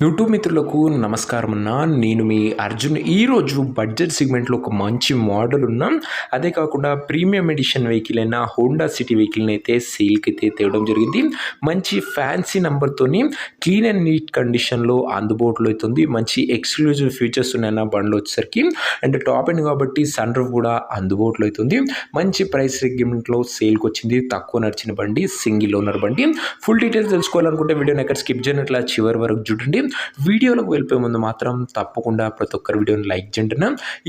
YouTube మిత్రులకు నమస్కారం అన్న. నేను మీ అర్జున్. ఈరోజు బడ్జెట్ సెగ్మెంట్లో ఒక మంచి మోడల్ ఉన్న, అదే కాకుండా ప్రీమియం ఎడిషన్ వెహికల్ అయిన హోండా సిటీ వెహికల్ని అయితే సేల్కి అయితే తేవడం జరిగింది. మంచి ఫ్యాన్సీ నెంబర్తోని క్లీన్ అండ్ నీట్ కండిషన్లో అందుబాటులో అవుతుంది. మంచి ఎక్స్క్లూజివ్ ఫీచర్స్ ఉన్నాయన్న బండ్లు వచ్చేసరికి. అండ్ టాప్ ఎండ్ కాబట్టి సన్ రూఫ్ కూడా అందుబాటులో అవుతుంది. మంచి ప్రైస్ సెగ్మెంట్లో సేల్కి వచ్చింది. తక్కువ నడిచిన బండి, సింగిల్ ఓనర్ బండి. ఫుల్ డీటెయిల్స్ తెలుసుకోవాలనుకుంటే వీడియోని ఎక్కడ స్కిప్ చేయనట్లా చివరి వరకు చూడండి. వీడియోలోకి వెళ్ళిపోయే ముందు మాత్రం తప్పకుండా ప్రతి ఒక్కరి వీడియోని లైక్ చేయండి.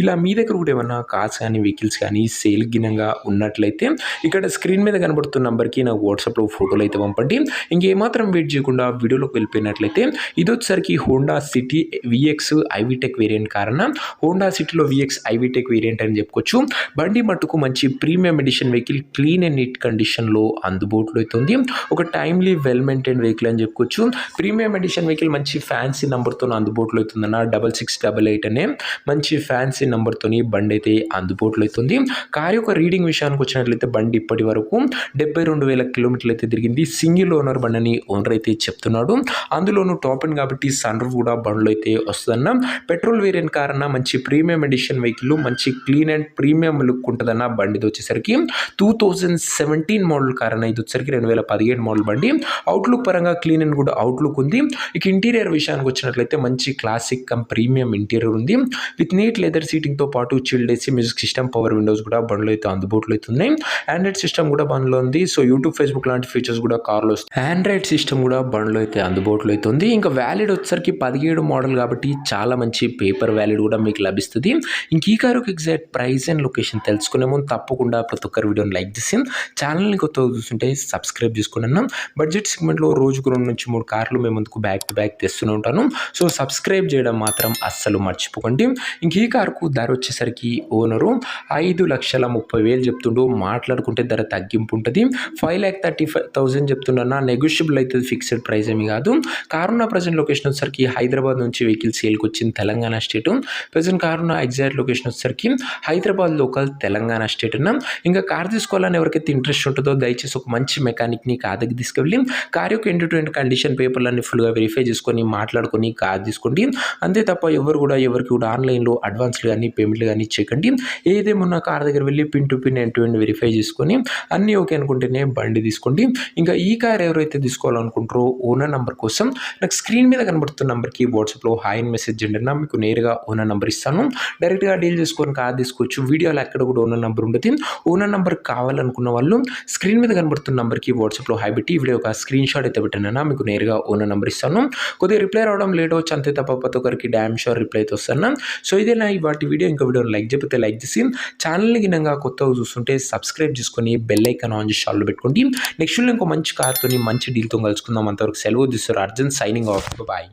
ఇలా మీ దగ్గర కూడా ఏమన్నా కార్స్ కానీ వెహికల్స్ కానీ సేల్ గినంగా ఉన్నట్లయితే ఇక్కడ స్క్రీన్ మీద కనబడుతున్న నెంబర్కి నాకు వాట్సాప్లో ఫోటోలు అయితే పంపండి. ఇంకేమాత్రం వెయిట్ చేయకుండా వీడియోలోకి వెళ్ళిపోయినట్లయితే ఇది వచ్చేసరికి Honda City VX iVTEC variant కారణ హోండా సిటీలో విఎక్స్ ఐవిటెక్ వేరియంట్ అని చెప్పుకోవచ్చు. బండి మట్టుకు మంచి premium edition vehicle, clean and neat కండిషన్లో అందుబాటులో అవుతుంది. ఒక టైమ్లీ వెల్ మెయింటైన్ వెహికల్ అని చెప్పుకోవచ్చు. ప్రీమియం ఎడిషన్ వెహికల్ మంచి ఫ్యాన్సీ నెంబర్తో అందుబాటులో అవుతుందన్న 6688 అనే మంచి ఫ్యాన్సీ నెంబర్తో బండి అయితే అందుబాటులో అవుతుంది. కార్ యొక్క రీడింగ్ విషయానికి వచ్చినట్లయితే బండి ఇప్పటి వరకు 72,000 కిలోమీటర్లు అయితే తిరిగింది. సింగిల్ ఓనర్ బండి అని ఓనర్ అయితే చెప్తున్నాడు. అందులోనూ టాప్ అండ్ కాబట్టి సన్ రూఫ్ కూడా బండ్లు అయితే వస్తుందన్న. పెట్రోల్ వేరియంట్ కారణ మంచి ప్రీమియం ఎడిషన్ వెహికల్, మంచి క్లీన్ అండ్ ప్రీమియం లుక్ ఉంటుందన్న. బండిది వచ్చేసరికి 2017 మోడల్ కారణ ఇది వచ్చేసరికి 2017 మోడల్ బండి. అవుట్లుక్ పరంగా క్లీన్ అండ్ కూడా అవుట్లుక్ ఉంది. ఇక ఇంటీరియర్ విషయానికి వచ్చినట్లయితే మంచి క్లాసిక్ కమ్ ప్రీమియం ఇంటీరియర్ ఉంది. విత్ నీట్ లెదర్ సీటింగ్తో పాటు chilled AC, music system, power Windows కూడా బండ్లో అయితే అందుబాటులో అవుతున్నాయి. ఆండ్రాయిడ్ సిస్టమ్ కూడా బండ్లో ఉంది. సో యూట్యూబ్, ఫేస్బుక్ లాంటి ఫీచర్స్ కూడా కార్లో వస్తాయి. ఆండ్రాయిడ్ సిస్టమ్ కూడా బండ్లో అయితే అందుబాటులో అవుతుంది. ఇంకా వ్యాలిడ్ వచ్చేసరికి 17 మోడల్ కాబట్టి చాలా మంచి పేపర్ వ్యాలిడ్ కూడా మీకు లభిస్తుంది. ఇంక ఈ కారుకి ఎగ్జాక్ట్ ప్రైస్ అండ్ లొకేషన్ తెలుసుకునే ముందు తప్పకుండా ప్రతి ఒక్కరి వీడియోని లైక్ చేసి ఛానల్ని కొత్తగా చూస్తుంటే సబ్స్క్రైబ్ చేసుకున్నాను. బడ్జెట్ సెగ్మెంట్లో రోజుకు 2 నుంచి 3 కార్లు మేము ముందుకు బ్యాక్ టు బ్యాక్ తెస్తూనే ఉంటాను. సో సబ్స్క్రైబ్ చేయడం మాత్రం అస్సలు మర్చిపోకండి. ఇంక ఈ కారుకు ధర వచ్చేసరికి ఓనరు 5,30,000 చెప్తుండు. మాట్లాడుకుంటే ధర తగ్గింపు ఉంటుంది. 5,35,000 చెప్తున్నా. నెగోషియబుల్ అయితే ఫిక్స్డ్ ప్రైస్ ఏమి కాదు. కారున్న ప్రజెంట్ లొకేషన్ వచ్చేసరికి హైదరాబాద్ నుంచి వెహికల్ సేల్కి వచ్చింది, తెలంగాణ స్టేట్. ప్రజెంట్ కారున్న ఎగ్జాక్ట్ లొకేషన్ వచ్చేసరికి హైదరాబాద్ లోకల్, తెలంగాణ స్టేట్ అన్న. ఇంకా కార్ తీసుకోవాలని ఎవరికైతే ఇంట్రెస్ట్ ఉంటుందో దయచేసి ఒక మంచి మెకానిక్ని కార్ దగ్గర తీసుకెళ్ళి కార్ యొక్క ఎండ్ టు ఎండ్ కండిషన్ పేపర్లన్నీ ఫుల్గా వెరిఫై చేసుకొని మాట్లాడుకొని కార్ తీసుకోండి. అంతే తప్ప ఎవరికి కూడా ఆన్లైన్లో అడ్వాన్స్లు కానీ పేమెంట్లు కానీ చేయకండి. ఏదేమన్నా కార్ దగ్గర వెళ్ళి pin to pin end to end verify చేసుకొని అన్నీ ఓకే అనుకుంటేనే బండి తీసుకోండి. ఇంకా ఈ కార్ ఎవరైతే తీసుకోవాలనుకుంటారో ఓనర్ నెంబర్ కోసం నాకు స్క్రీన్ మీద కనబడుతున్న నెంబర్కి వాట్సాప్లో హాయ్ అని మెసేజ్ చేయండి. మీకు నేరుగా ఓనర్ నెంబర్ ఇస్తాను. డైరెక్ట్గా డీల్ చేసుకొని కార్ తీసుకోవచ్చు. వీడియోలో ఎక్కడ కూడా ఓనర్ నెంబర్ ఉంటుంది. ఓనర్ నెంబర్ కావాలనుకున్న వాళ్ళు స్క్రీన్ మీద కనబడుతున్న నెంబర్కి వాట్సాప్లో హాయ్ పెట్టి వీడియో ఒక స్క్రీన్ షాట్ అయితే పెట్టానన్నా మీకు నేరుగా ఓనర్ నెంబర్ ఇస్తాను. కొద్దిగా రిప్లై రావడం లేట్ అవచ్చు, అంతే తప్ప ప్రతి ఒక్కరికి డ్యామ్ షూర్ రిప్లై అయితే వస్తాను. సో ఇదేనా ఇవాటి వీడియో. ఇంకా వీడియోని లైక్ చెప్పితే లైక్ చేసి ఛానల్ని గినంగా కొత్తగా చూస్తుంటే సబ్స్క్రైబ్ చేసుకొని బెల్ ఐకాన్ ఆన్ చేసి ఆల్లో పెట్టుకోండి. నెక్స్ట్ ఇంకో మంచి కార్తో మంచి డీల్తో కలుసుకుందాం. అంతవరకు సెలవు తీస్తారు. Arjun signing off. బాయ్.